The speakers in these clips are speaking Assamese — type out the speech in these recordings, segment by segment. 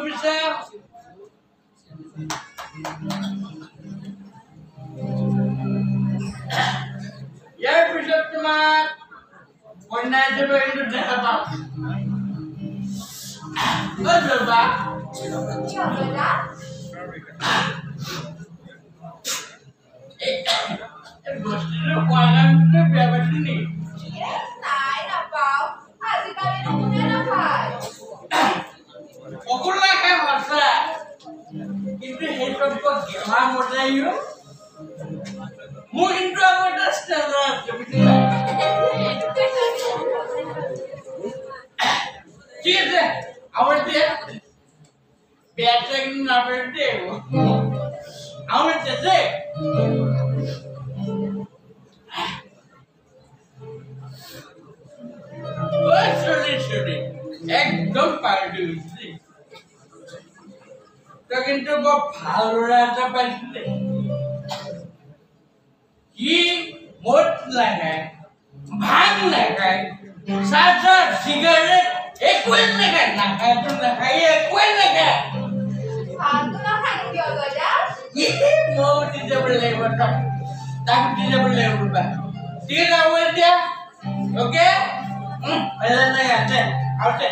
পিছে ইয়াৰ পিছত তোমাক কন্যা হিচাপে কিন্তু দেখা পাম বাবা বস্তুটো কোৱালে বেয়া পাইছে নি নাই নাপাওঁ আজিকালি কোনে নাখায় সকলোৱে খাই সঁচা কিন্তু সেই চবক গেলা মজাইও মোৰ কিন্তু আকৌ এটা ষ্টেণ্ডাৰ্ড আছে বুজিলা ঠিক আছে আমার দিয়ে বেটা কিন্তু না পেটে আমার যেতে ওই সরি একদম পাল্টে গেছি তো কিন্তু ভালো রাজা পাইছিলে কি মোট লাগায় ভাঙ লাগায় সাথে সিগারেট একোই লাগায় না খায় তো না খায় একোই লাগায় ভাতটো নাখায় কিয় গজা ये मोटी जब लेबर का ताकि जब लेबर का ठीक है वो क्या ओके पहले नहीं आते आते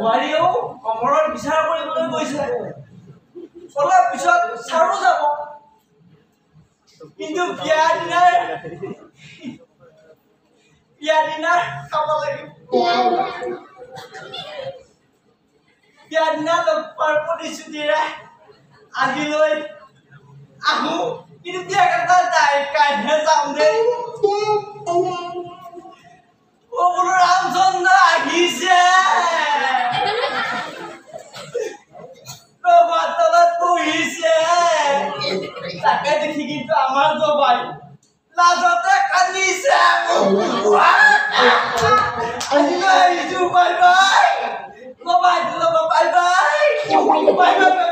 বোৱাৰীয়েও অমৰত বিচাৰ কৰিবলৈ গৈছে অলপ পিছত চাৰো যাব কিন্তু বিয়াৰ দিনা খাব লাগিব বিয়াৰ দিনা লগ পোৱাৰ প্ৰতিশ্ৰুতিৰে আজিলৈ আহো কিন্তু বিয়া কথা যাই কাইহে যাম দেই ও বোলো ৰামচন্দ্ৰ আহিছে তলত বহিছে তাকে দেখি কিন্তু আমাৰ জবাই লাজতে কান্দিছে আজিলৈ আহিছো bye bye bye bye bye bye bye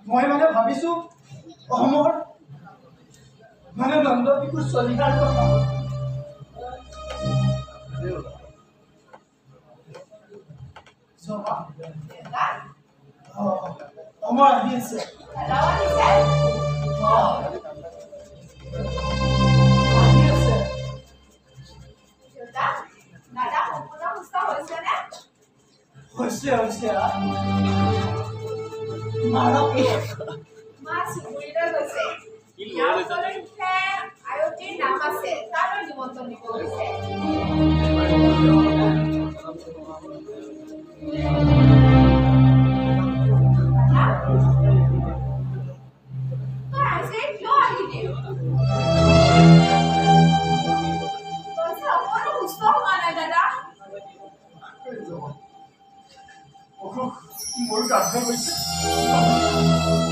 মই মানে ভাবিছো অসমৰ মানে নন্দ বিকুৰ চলিহাৰ কথা অমৰ আহি আছে হৈছে আয়তীৰ নাম আছে তাৰ নিমন্ত্ৰণ দিব হৈছে মোৰ কাৰ্য হৈছে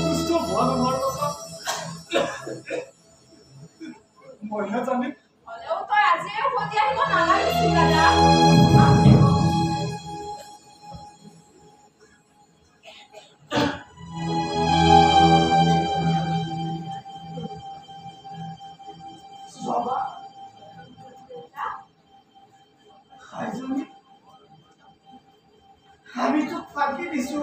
সুস্থ হোৱা নোহোৱাৰ কথা মইহে জানিম হ'লেও তই আজিয়ে উভতি আহিব নালাগিছিল দাদা আমি তো ফাঁকি দিছো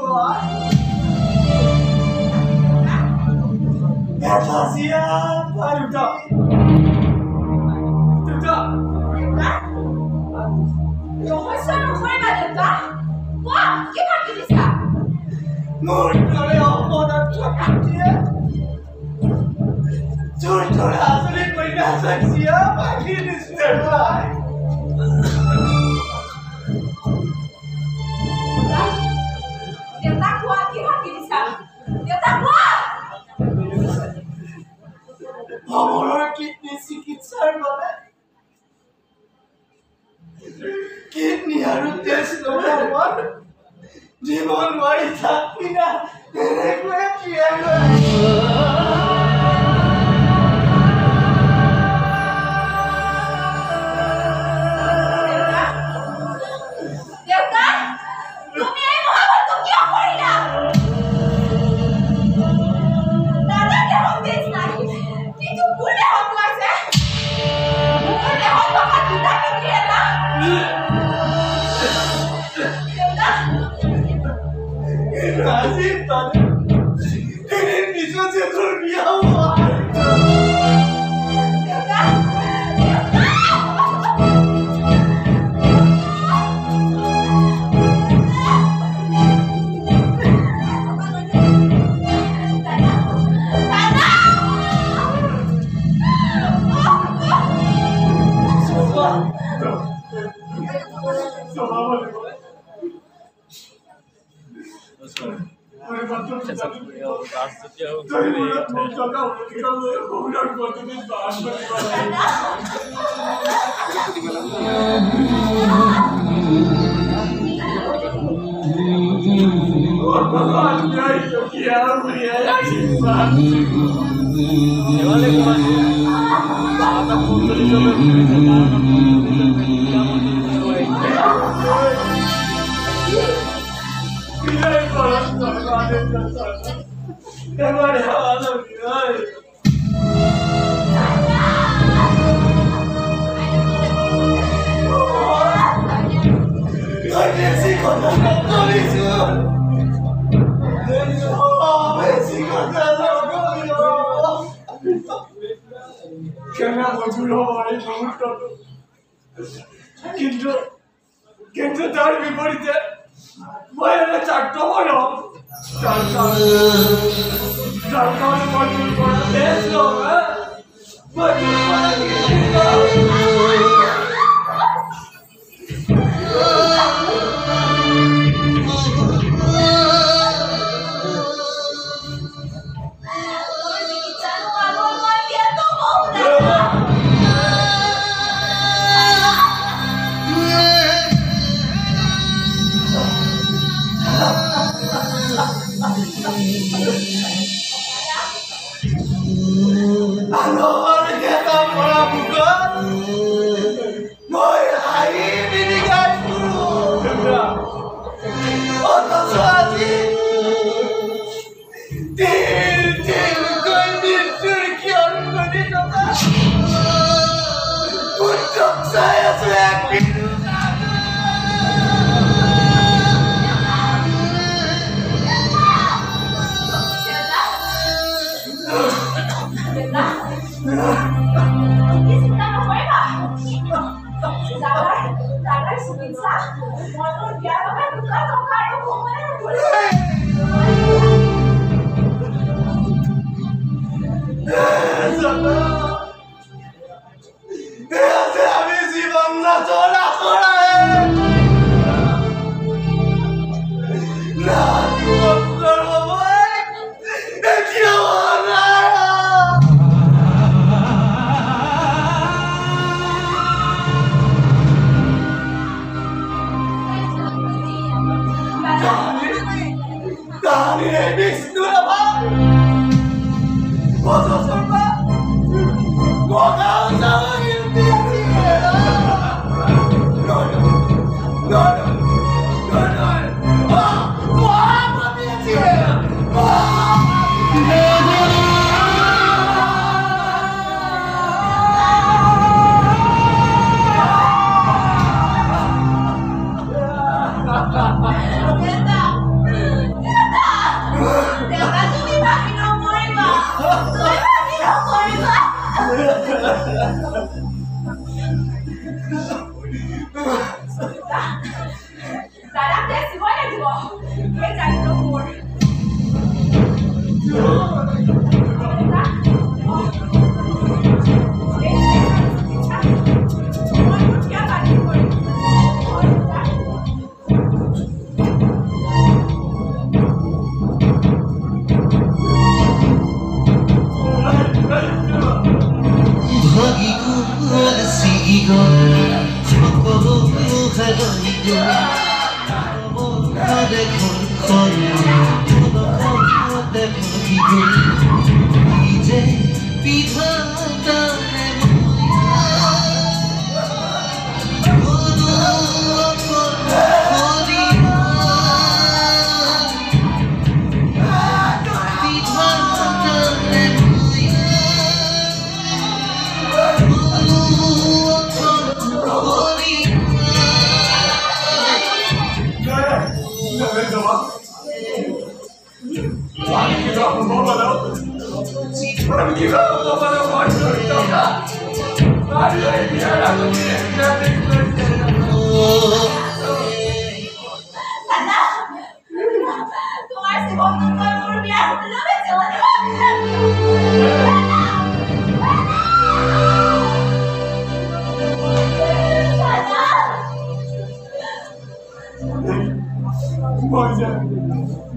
মোৰ দৰে অপদাৰ্থ কাটিয়ে তোৰ দৰে আজৰি কইনা চাইছিয়া ফাঁকি দিছে অমৰৰ কিডনী চিকিৎসাৰ বাবে কিডনী আৰু তেজ লগাব জীৱন নোৱাৰি থাকি না এনেকৈয়ে জীয়াই 저희 몰라 동자가 어디가 왜 호랑 거두는 아니야 여기야 우리야 임마 나가 돈들이 그냥 걸었어 안 했었어 내 말이 하나도 কিন্তু তার বিপরীতে বয়ানে চারটা বলো তার কারণে মজুর করা দেশ মজুর করা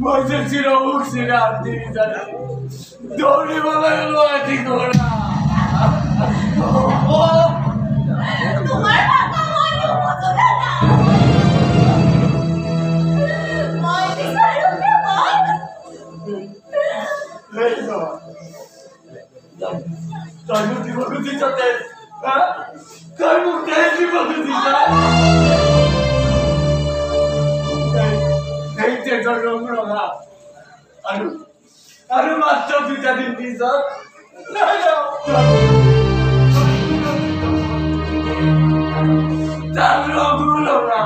Você tirou o sinaliza. Doni bagalo ati dona. তোমার বাবা মনে হতো না মই বিচাৰো কেৱল Hey so. Kamu di bagus di chate. Ha? Kamu di bagus di chate. Hey, te dorong roga. Aru master duta din di sir. Na na. Dorong roga.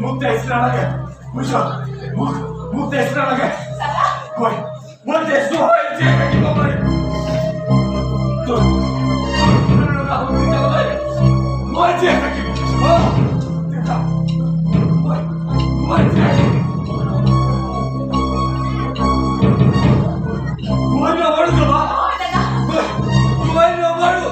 Muk destra lagi. Puxa. Muk destra lagi. Boy. Muk destra lagi. Jangan kau lagi. Tuh. Boy jangan lagi. Oh. Tidak. Boy jangan. Boy nak baru sama. Boy nak baru.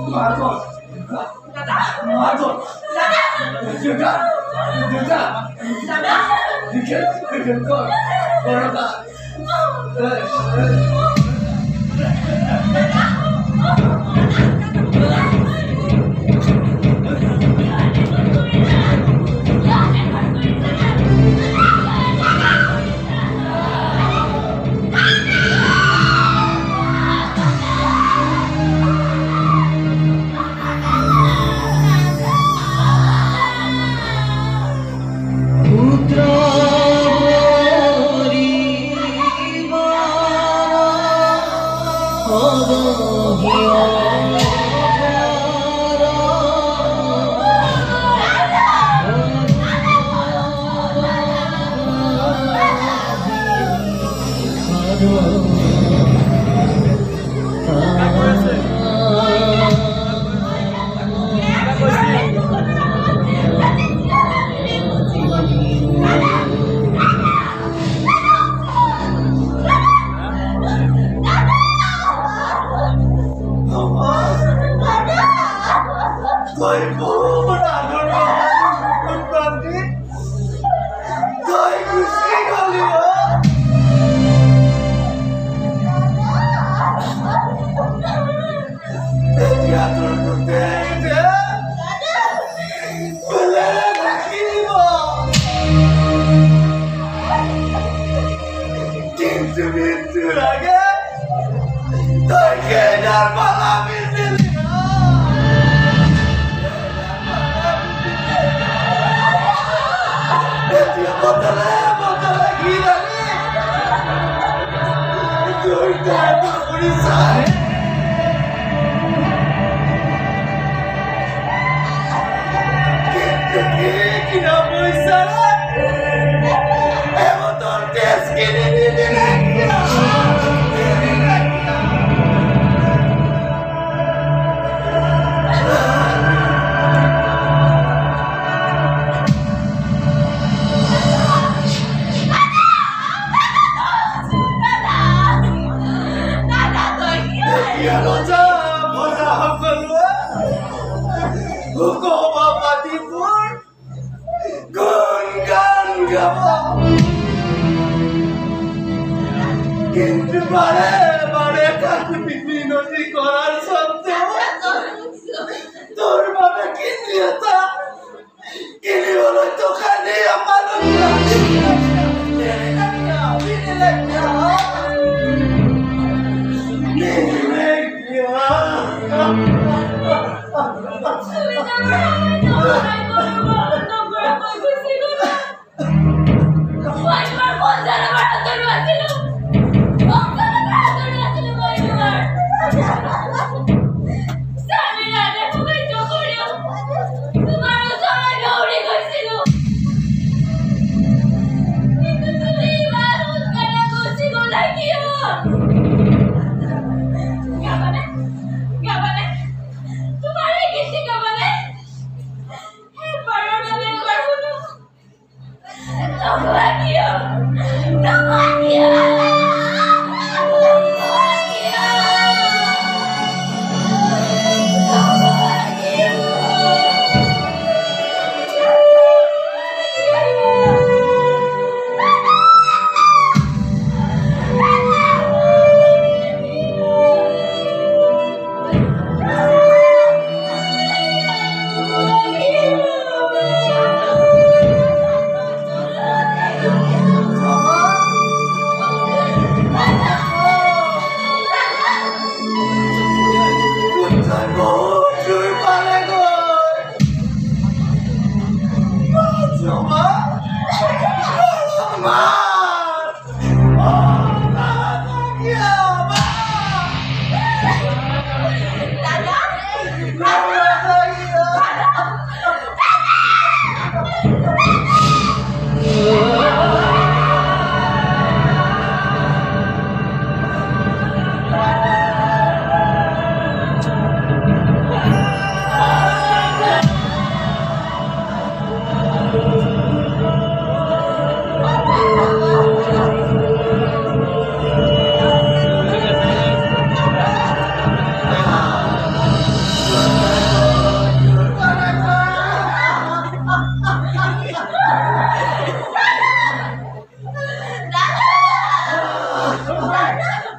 Margot. दादा Margot. दादा Juga. Juga. दादा Dikit kok. Berapa?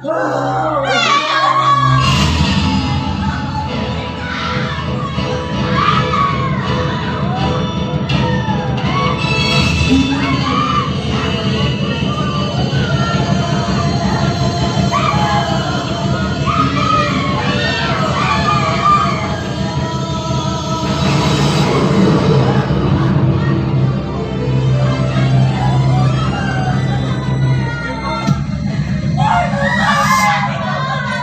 Ah!